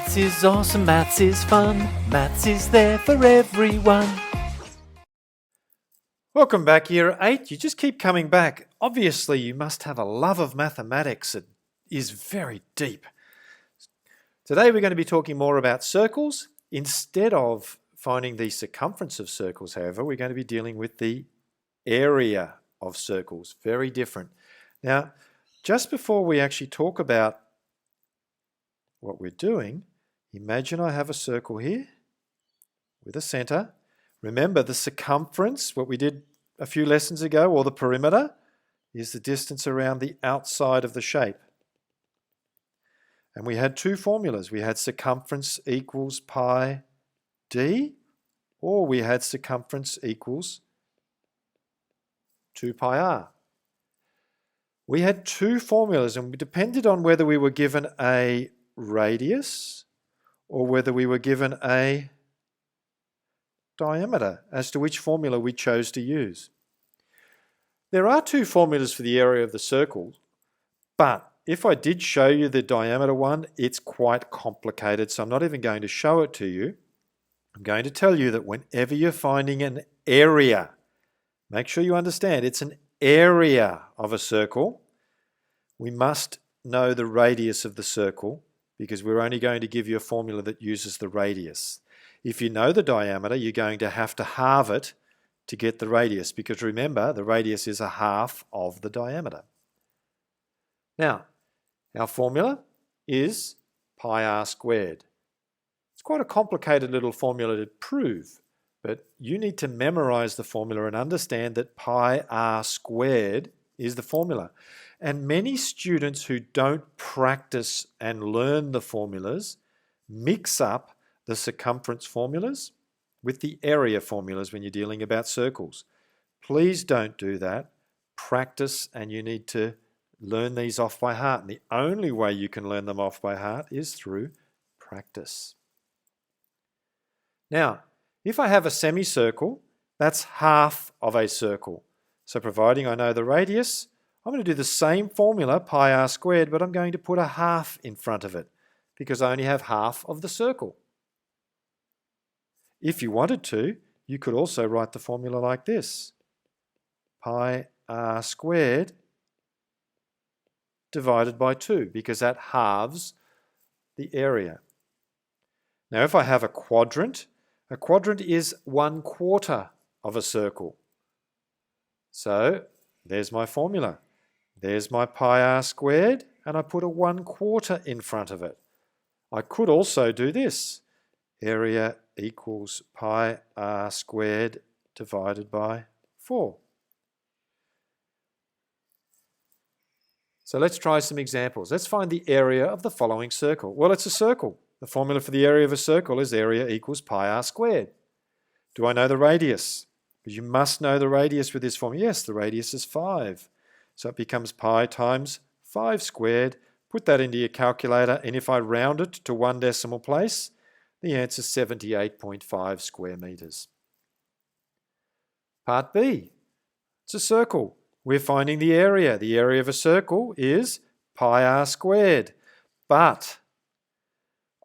Maths is awesome, maths is fun, maths is there for everyone. Welcome back, Year 8. You just keep coming back. Obviously, you must have a love of mathematics. It is very deep. Today, we're going to be talking more about circles. Instead of finding the circumference of circles, however, we're going to be dealing with the area of circles. Very different. Now, just before we actually talk about what we're doing, imagine I have a circle here with a center. Remember the circumference, what we did a few lessons ago, or the perimeter, is the distance around the outside of the shape. And we had two formulas. We had circumference equals pi d, or we had circumference equals 2 pi r. We had two formulas, and we depended on whether we were given a radius or whether we were given a diameter as to which formula we chose to use. There are two formulas for the area of the circle, but if I did show you the diameter one, it's quite complicated, so I'm not even going to show it to you. I'm going to tell you that whenever you're finding an area, make sure you understand it's an area of a circle. We must know the radius of the circle because we're only going to give you a formula that uses the radius. If you know the diameter, you're going to have to halve it to get the radius, because remember, the radius is a half of the diameter. Now, our formula is pi r squared. It's quite a complicated little formula to prove, but you need to memorize the formula and understand that pi r squared is the formula. And many students who don't practice and learn the formulas mix up the circumference formulas with the area formulas when you're dealing about circles. Please don't do that. Practice, and you need to learn these off by heart. And the only way you can learn them off by heart is through practice. Now, if I have a semicircle, that's half of a circle. So providing I know the radius, I'm going to do the same formula, pi r squared, but I'm going to put a half in front of it because I only have half of the circle. If you wanted to, you could also write the formula like this. Pi r squared divided by 2, because that halves the area. Now, if I have a quadrant is 1/4 of a circle. So there's my formula. There's my pi r squared, and I put a 1/4 in front of it. I could also do this. Area equals pi r squared divided by 4. So let's try some examples. Let's find the area of the following circle. Well, it's a circle. The formula for the area of a circle is area equals pi r squared. Do I know the radius? Because you must know the radius with this formula. Yes, the radius is 5. So it becomes pi times 5 squared. Put that into your calculator, and if I round it to one decimal place, the answer is 78.5 square meters. Part B. It's a circle. We're finding the area. The area of a circle is pi r squared. But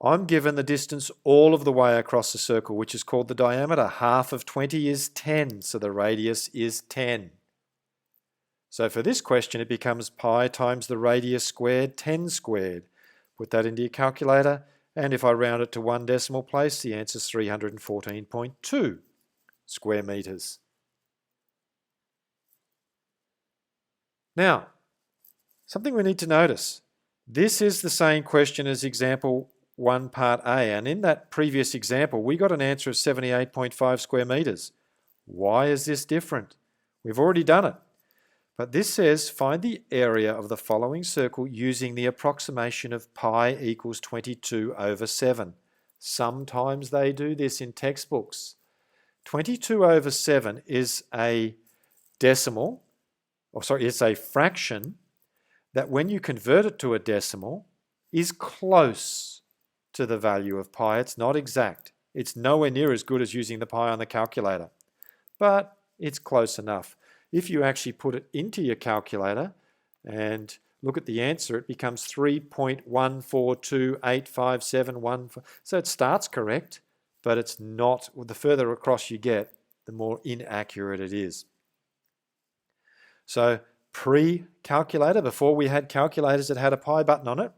I'm given the distance all of the way across the circle, which is called the diameter. Half of 20 is 10, so the radius is 10. So for this question, it becomes pi times the radius squared, 10 squared. Put that into your calculator, and if I round it to one decimal place, the answer is 314.2 square meters. Now, something we need to notice. This is the same question as example 1 part A, and in that previous example, we got an answer of 78.5 square meters. Why is this different? We've already done it. But this says find the area of the following circle using the approximation of pi equals 22 over 7. Sometimes they do this in textbooks. 22 over 7 is a decimal, it's a fraction that when you convert it to a decimal is close to the value of pi. It's not exact. It's nowhere near as good as using the pi on the calculator, but it's close enough. If you actually put it into your calculator and look at the answer, it becomes 3.14285714. So it starts correct, but it's not, the further across you get, the more inaccurate it is. So pre-calculator, before we had calculators that had a pi button on it,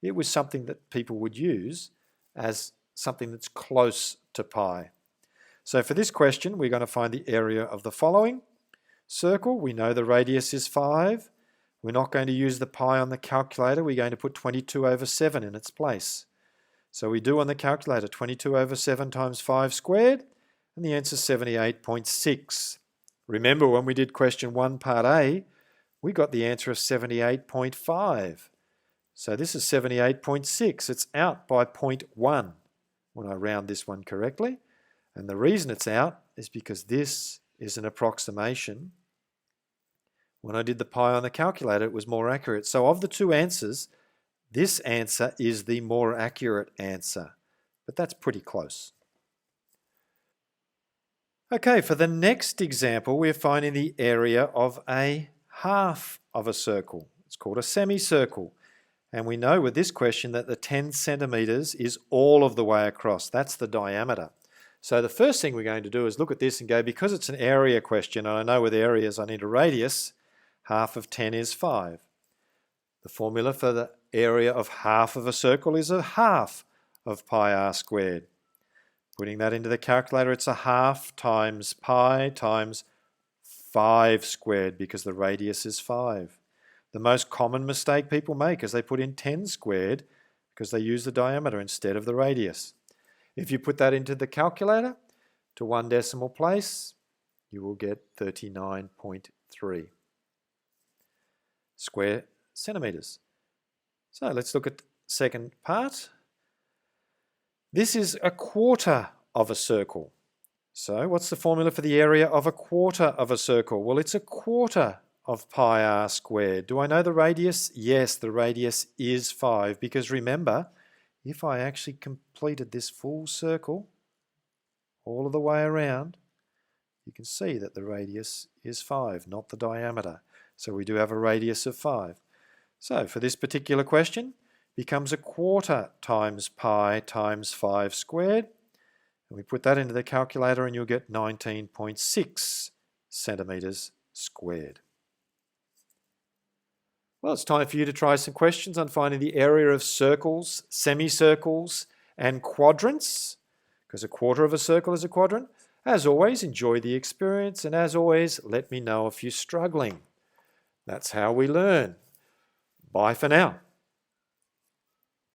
it was something that people would use as something that's close to pi. So for this question, we're going to find the area of the following circle. We know the radius is 5. We're not going to use the pi on the calculator. We're going to put 22 over 7 in its place. So we do on the calculator 22 over 7 times 5 squared, and the answer is 78.6. Remember when we did question 1 part A, we got the answer of 78.5. So this is 78.6. It's out by 0.1 when I round this one correctly. And the reason it's out is because this is an approximation. When I did the pi on the calculator, it was more accurate. So of the two answers, this answer is the more accurate answer. But that's pretty close. Okay, for the next example, we're finding the area of a half of a circle. It's called a semicircle. And we know with this question that the 10 centimetres is all of the way across. That's the diameter. So the first thing we're going to do is look at this and go, because it's an area question, and I know with areas I need a radius, half of 10 is 5. The formula for the area of half of a circle is a half of pi r squared. Putting that into the calculator, it's a half times pi times 5 squared, because the radius is 5. The most common mistake people make is they put in 10 squared because they use the diameter instead of the radius. If you put that into the calculator to 1 decimal place, you will get 39.3 square centimetres. So let's look at the second part. This is a quarter of a circle. So what's the formula for the area of a quarter of a circle? Well, it's a quarter of pi r squared. Do I know the radius? Yes, the radius is 5, because remember, if I actually completed this full circle all of the way around, you can see that the radius is 5, not the diameter. So we do have a radius of 5. So for this particular question, becomes a quarter times pi times 5 squared. And we put that into the calculator and you'll get 19.6 centimetres squared. Well, it's time for you to try some questions on finding the area of circles, semicircles, and quadrants, because a quarter of a circle is a quadrant. As always, enjoy the experience, and as always, let me know if you're struggling. That's how we learn. Bye for now.